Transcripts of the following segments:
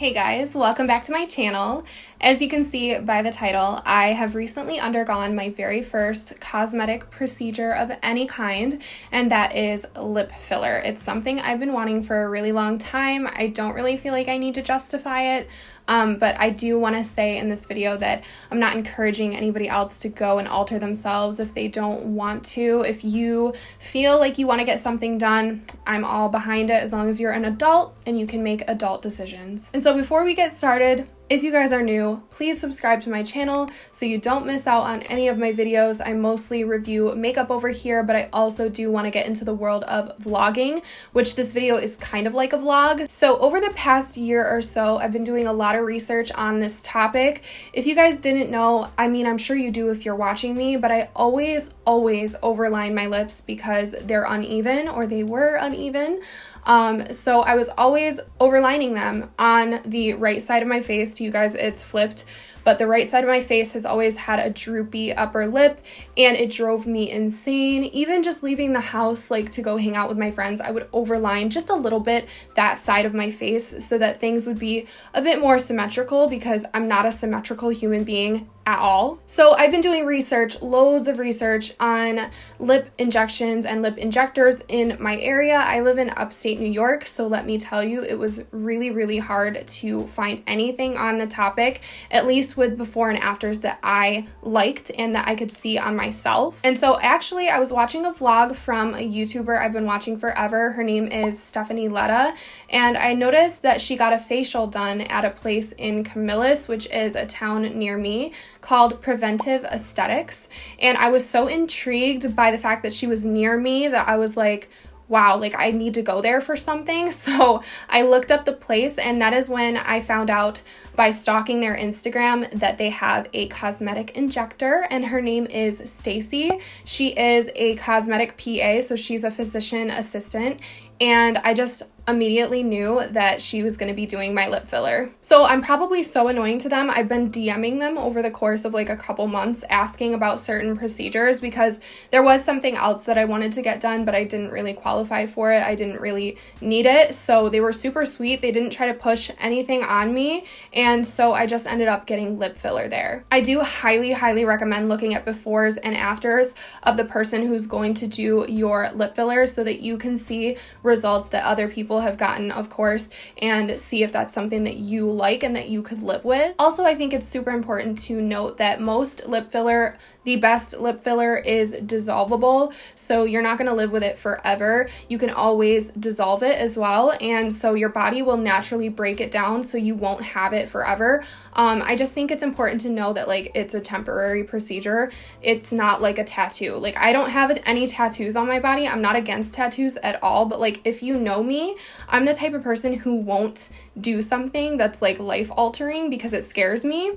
Hey guys, welcome back to my channel. As you can see by the title, I have recently undergone my very first cosmetic procedure of any kind, and that is lip filler. It's something I've been wanting for a really long time. I don't really feel like I need to justify it, but I do want to say in this video that I'm not encouraging anybody else to go and alter themselves if they don't want to. If you feel like you want to get something done, I'm all behind it as long as you're an adult and you can make adult decisions. And so before we get started, if you guys are new, please subscribe to my channel so you don't miss out on any of my videos. I mostly review makeup over here, but I also do want to get into the world of vlogging, which this video is kind of like a vlog. So over the past year or so, I've been doing a lot of research on this topic. If you guys didn't know, I mean, I'm sure you do if you're watching me, but I always overline my lips because they're uneven, or they were uneven. So I was always overlining them on the right side of my face. To you guys, it's flipped, but the right side of my face has always had a droopy upper lip, and it drove me insane. Even just leaving the house, like to go hang out with my friends, I would overline just a little bit that side of my face so that things would be a bit more symmetrical, because I'm not a symmetrical human being at all. So I've been doing research, loads of research on lip injections and lip injectors in my area. I live in upstate New York, so let me tell you, it was really hard to find anything on the topic, at least with before and afters that I liked and that I could see on myself. And so actually I was watching a vlog from a YouTuber I've been watching forever. Her name is Stephanie Letta, and I noticed that she got a facial done at a place in Camillus, which is a town near me, called Preventive Aesthetics. And I was so intrigued by the fact that she was near me that I was like, wow, like I need to go there for something. So I looked up the place, and that is when I found out by stalking their Instagram that they have a cosmetic injector, and her name is Stacy. She is a cosmetic PA, so she's a physician assistant, and I just immediately knew that she was going to be doing my lip filler. So I'm probably so annoying to them. I've been DMing them over the course of like a couple months asking about certain procedures, because there was something else that I wanted to get done, but I didn't really qualify for it. I didn't really need it. So they were super sweet. They didn't try to push anything on me. And so I just ended up getting lip filler there. I do highly recommend looking at befores and afters of the person who's going to do your lip filler so that you can see results that other people have gotten, of course, and see if that's something that you like and that you could live with. Also, I think it's super important to note that most lip filler, the best lip filler, is dissolvable, so you're not going to live with it forever. You can always dissolve it as well, and so your body will naturally break it down so you won't have it forever. I just think it's important to know that like it's a temporary procedure. It's not like a tattoo. Like I don't have any tattoos on my body. I'm not against tattoos at all, but like if you know me, I'm the type of person who won't do something that's like life altering because it scares me.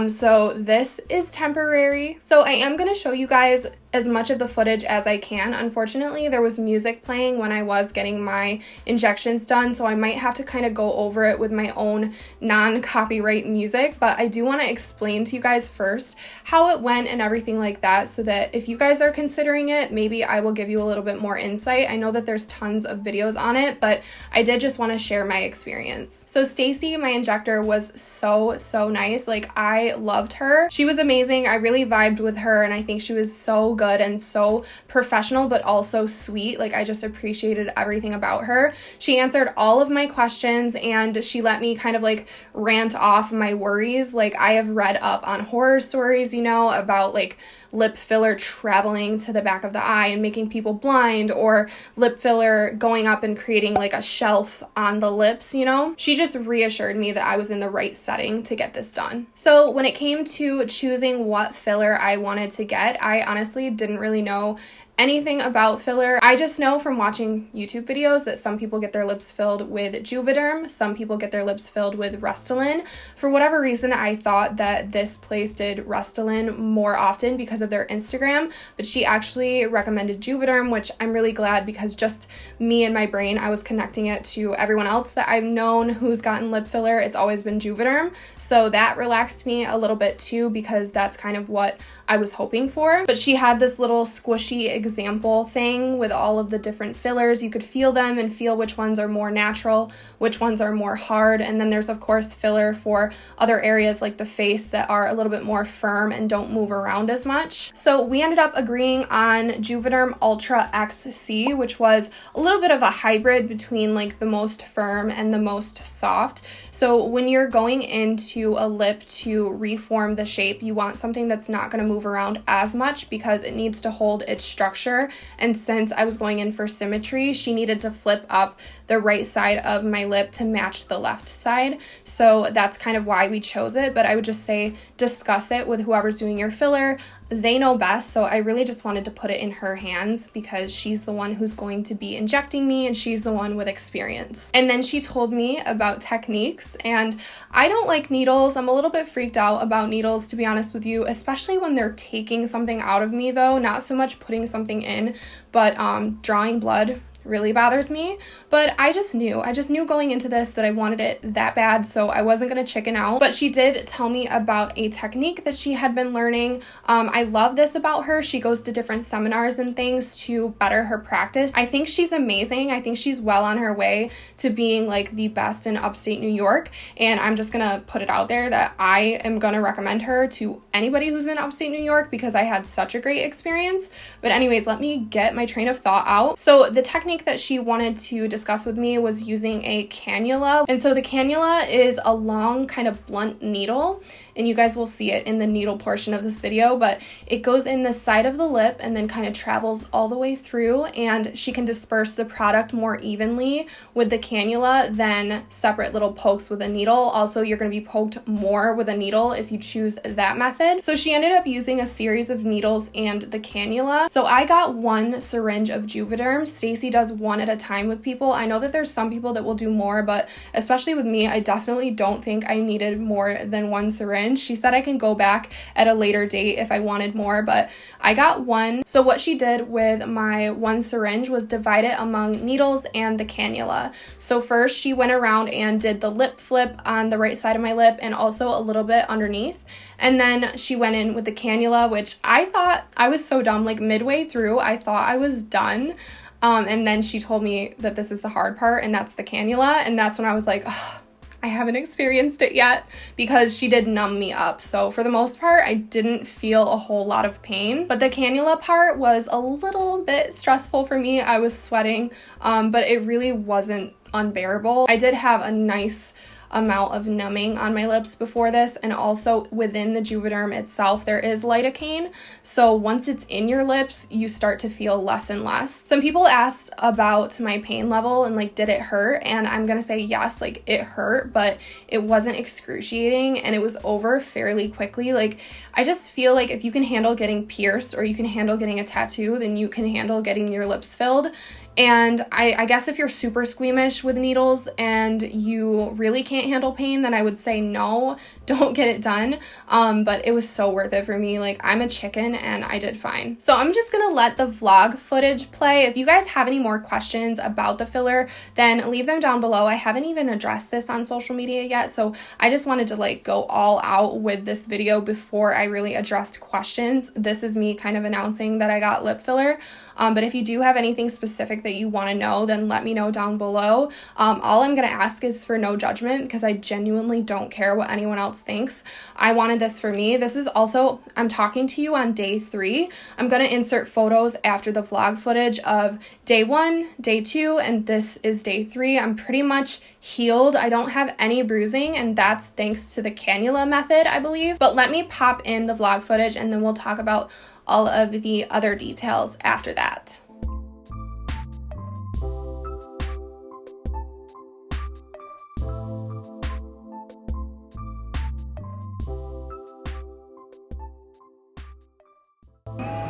So this is temporary. So I am going to show you guys as much of the footage as I can. Unfortunately, there was music playing when I was getting my injections done, so I might have to kind of go over it with my own non-copyright music, but I do want to explain to you guys first how it went and everything like that, so that if you guys are considering it, maybe I will give you a little bit more insight. I know that there's tons of videos on it, but I did just want to share my experience. So Stacy, my injector, was so nice. Like I loved her. She was amazing. I really vibed with her, and I think she was so good and so professional, but also sweet. Like I just appreciated everything about her. She answered all of my questions, and she let me kind of like rant off my worries. Like I have read up on horror stories, you know, about like lip filler traveling to the back of the eye and making people blind, or lip filler going up and creating like a shelf on the lips, you know? She just reassured me that I was in the right setting to get this done. So when it came to choosing what filler I wanted to get, I honestly didn't really know anything about filler. I just know from watching YouTube videos that some people get their lips filled with Juvederm, some people get their lips filled with Restylane. For whatever reason, I thought that this place did Restylane more often because of their Instagram, but she actually recommended Juvederm, which I'm really glad, because just me and my brain, I was connecting it to everyone else that I've known who's gotten lip filler. It's always been Juvederm, so that relaxed me a little bit too, because that's kind of what I was hoping for. But she had this little squishy example thing with all of the different fillers. You could feel them and feel which ones are more natural, which ones are more hard. And then there's of course filler for other areas like the face that are a little bit more firm and don't move around as much. So we ended up agreeing on Juvederm Ultra XC, which was a little bit of a hybrid between like the most firm and the most soft. So when you're going into a lip to reform the shape, you want something that's not going to move around as much because it needs to hold its structure. And since I was going in for symmetry, she needed to flip up the right side of my lip to match the left side. So that's kind of why we chose it. But I would just say discuss it with whoever's doing your filler. They know best, so I really just wanted to put it in her hands because she's the one who's going to be injecting me and she's the one with experience. And then she told me about techniques, and I don't like needles. I'm a little bit freaked out about needles, to be honest with you, especially when they're taking something out of me though, not so much putting something in, but drawing blood really bothers me. But I just knew going into this that I wanted it that bad, so I wasn't gonna chicken out. But she did tell me about a technique that she had been learning. I love this about her. She goes to different seminars and things to better her practice. I think she's amazing. I think she's well on her way to being like the best in upstate New York, and I'm just gonna put it out there that I am gonna recommend her to anybody who's in upstate New York because I had such a great experience. But anyways, let me get my train of thought out. So the technique that she wanted to discuss with me was using a cannula. And so the cannula is a long kind of blunt needle, and you guys will see it in the needle portion of this video, but it goes in the side of the lip and then kind of travels all the way through, and she can disperse the product more evenly with the cannula than separate little pokes with a needle. Also, you're going to be poked more with a needle if you choose that method. So she ended up using a series of needles and the cannula. So I got one syringe of Juvederm. Stacy does one at a time with people. I know that there's some people that will do more, but especially with me, I definitely don't think I needed more than one syringe. She said I can go back at a later date if I wanted more, but I got one. So what she did with my one syringe was divide it among needles and the cannula. So first she went around and did the lip flip on the right side of my lip and also a little bit underneath. And then she went in with the cannula, which I thought I was so dumb. Like midway through, I thought I was done. And then she told me that this is the hard part, and that's the cannula. And that's when I was like, oh, I haven't experienced it yet, because she did numb me up. So for the most part, I didn't feel a whole lot of pain. But the cannula part was a little bit stressful for me. I was sweating, but it really wasn't unbearable. I did have a nice amount of numbing on my lips before this, and also within the Juvederm itself there is lidocaine, so once it's in your lips you start to feel less and less. Some people asked about my pain level and like did it hurt, and I'm gonna say yes, like it hurt, but it wasn't excruciating and it was over fairly quickly. Like I just feel like if you can handle getting pierced or you can handle getting a tattoo, then you can handle getting your lips filled. And I guess if you're super squeamish with needles and you really can't handle pain, then I would say no, don't get it done. But it was so worth it for me. Like I'm a chicken and I did fine. So I'm just gonna let the vlog footage play. If you guys have any more questions about the filler, then leave them down below. I haven't even addressed this on social media yet, so I just wanted to like go all out with this video before I really addressed questions. This is me kind of announcing that I got lip filler. But if you do have anything specific that you want to know, then let me know down below. All I'm going to ask is for no judgment, because I genuinely don't care what anyone else thinks. I wanted this for me. This is also, I'm talking to you on day 3. I'm going to insert photos after the vlog footage of day 1, day 2, and this is day 3. I'm pretty much healed. I don't have any bruising, and that's thanks to the cannula method, I believe. But let me pop in the vlog footage and then we'll talk about all of the other details after that.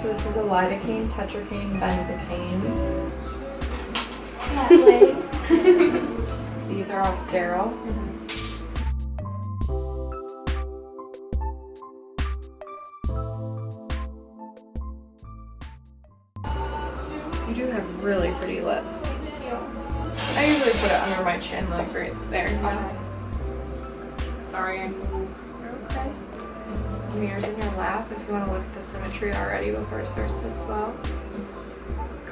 So this is a lidocaine, tetracaine, benzocaine. That way. These are all sterile. You do have really pretty lips. I usually put it under my chin, like right there. Yeah. Sorry. Okay. Mirrors in your lap if you want to look at the symmetry already before it starts to swell.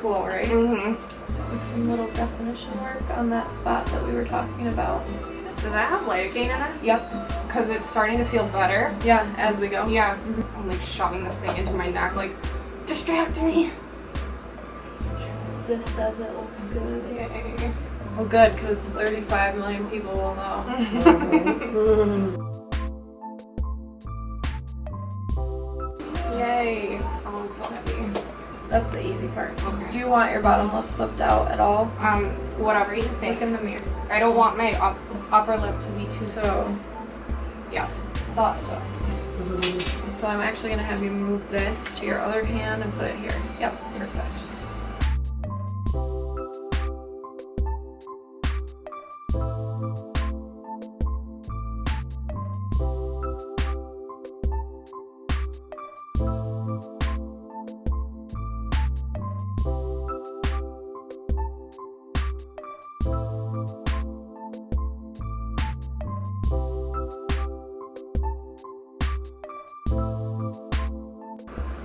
cool, right? With some little definition work on that spot that we were talking about. Does that have lidocaine in it? Yep. Because it's starting to feel better. Yeah, as we go. Yeah. I'm like shoving this thing into my neck, like, distract me. Sis says it looks good. Yay. Well, good, because 35 million people will know. Yay. Oh, I'm so happy. That's the easy part. Okay. Do you want your bottom lip flipped out at all? Whatever you think. Look in the mirror. I don't want my upper lip to be too So, yes. thought so. So I'm actually going to have you move this to your other hand and put it here. Yep, perfect.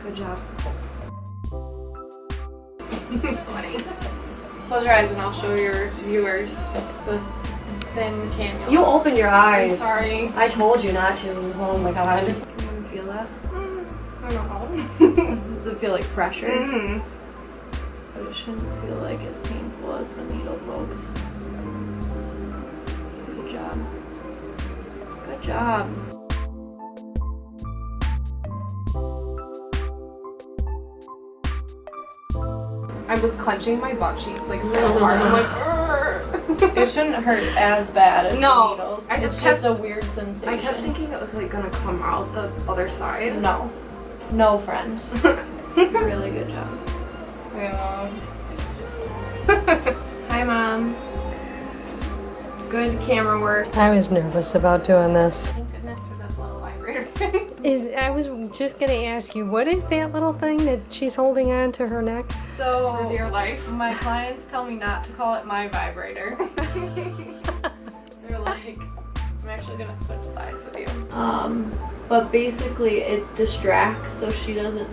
Good job. Sweaty. Close your eyes and I'll show your viewers. It's a thin cannula. You open your eyes. Sorry. I told you not to. Oh my god. Can you feel that? I don't know. Does it feel like pressure? Mm-hmm. But it shouldn't feel like as painful as the needle pokes. Good job. Good job. I was clenching my butt cheeks like so hard. I'm like, "Urgh." It shouldn't hurt as bad as No, the needles. I It's just just a weird sensation. I kept thinking it was like gonna come out the other side. No. No, friend. Really good job. Yeah. Hi, Mom. Good camera work. I was nervous about doing this. Thank goodness for this little vibrator thing. I was just gonna ask you, what is that little thing that she's holding on to her neck? For So, dear life. my clients tell me not to call it my vibrator. They're like, I'm actually gonna switch sides with you. But basically it distracts so she doesn't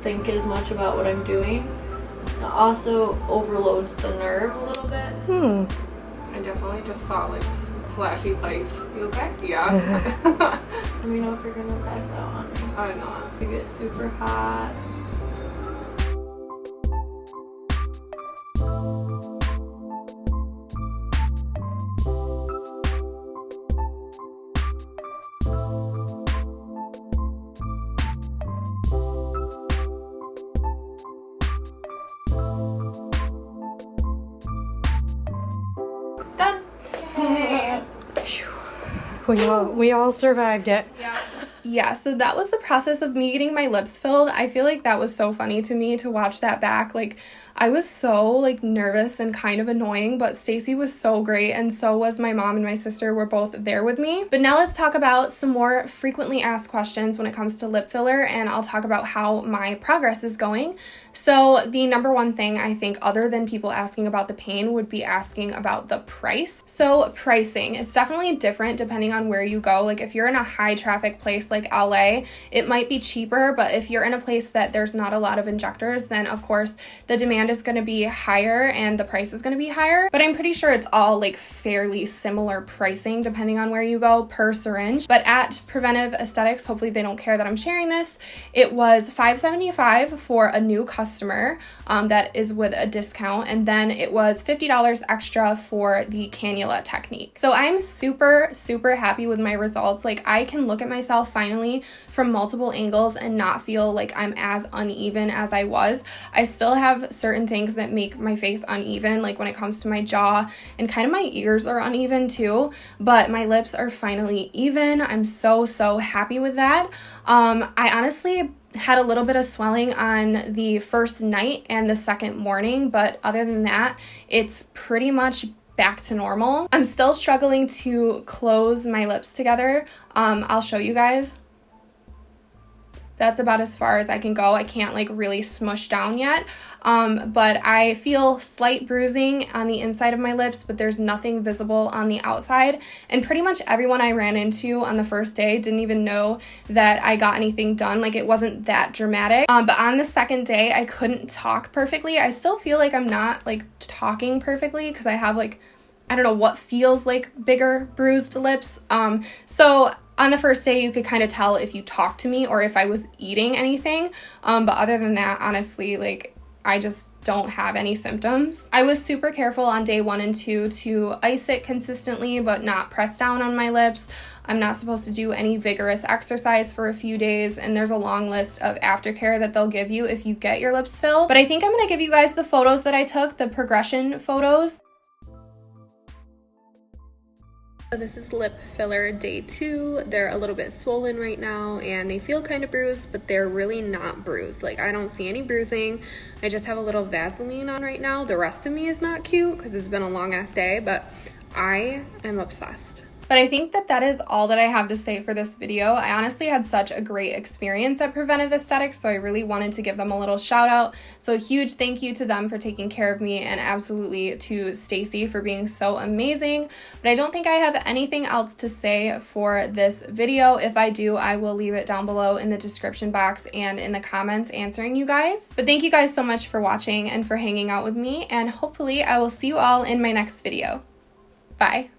think as much about what I'm doing. It also overloads the nerve a little bit. I definitely just saw like flashy lights. You okay? Yeah. Let me know if you're gonna pass out on me. I'm not. If you get super hot. Done. Yay. We all survived it. Yeah, so that was the process of me getting my lips filled. I feel like that was so funny to me to watch that back. Like, I was so like nervous and kind of annoying, but Stacy was so great, and so was my mom and my sister were both there with me. But now let's talk about some more frequently asked questions when it comes to lip filler, and I'll talk about how my progress is going. So the number one thing I think, other than people asking about the pain, would be asking about the price. So pricing, it's definitely different depending on where you go. Like if you're in a high traffic place like LA, it might be cheaper, but if you're in a place that there's not a lot of injectors, then of course the demand is going to be higher and the price is going to be higher. But I'm pretty sure it's all like fairly similar pricing depending on where you go per syringe. But at Preventive Aesthetics, hopefully they don't care that I'm sharing this, it was $5.75 for a new customer that is with a discount, and then it was $50 extra for the cannula technique. So I'm super happy with my results. Like I can look at myself finally from multiple angles and not feel like I'm as uneven as I was. I still have certain things that make my face uneven, like when it comes to my jaw, and kind of my ears are uneven too, but my lips are finally even. I'm so happy with that. I honestly had a little bit of swelling on the first night and the second morning, but other than that, it's pretty much back to normal. I'm still struggling to close my lips together. I'll show you guys. That's about as far as I can go. I can't like really smush down yet, but I feel slight bruising on the inside of my lips, but there's nothing visible on the outside. And pretty much everyone I ran into on the first day didn't even know that I got anything done. Like, it wasn't that dramatic. But on the second day, I couldn't talk perfectly. I still feel like I'm not like talking perfectly because I have like, I don't know what feels like bigger bruised lips. So on the first day, you could kind of tell if you talked to me or if I was eating anything. But other than that, honestly, like, I just don't have any symptoms. I was super careful on day 1 and 2 to ice it consistently, but not press down on my lips. I'm not supposed to do any vigorous exercise for a few days, and there's a long list of aftercare that they'll give you if you get your lips filled. But I think I'm gonna give you guys the photos that I took, the progression photos. So this is lip filler day 2. They're a little bit swollen right now and they feel kind of bruised, but they're really not bruised. Like, I don't see any bruising. I just have a little Vaseline on right now. The rest of me is not cute because it's been a long ass day, but I am obsessed. But I think that that is all that I have to say for this video. I honestly had such a great experience at Preventive Aesthetics, so I really wanted to give them a little shout out. So a huge thank you to them for taking care of me, and absolutely to Stacy for being so amazing. But I don't think I have anything else to say for this video. If I do, I will leave it down below in the description box and in the comments answering you guys. But thank you guys so much for watching and for hanging out with me, and hopefully I will see you all in my next video. Bye.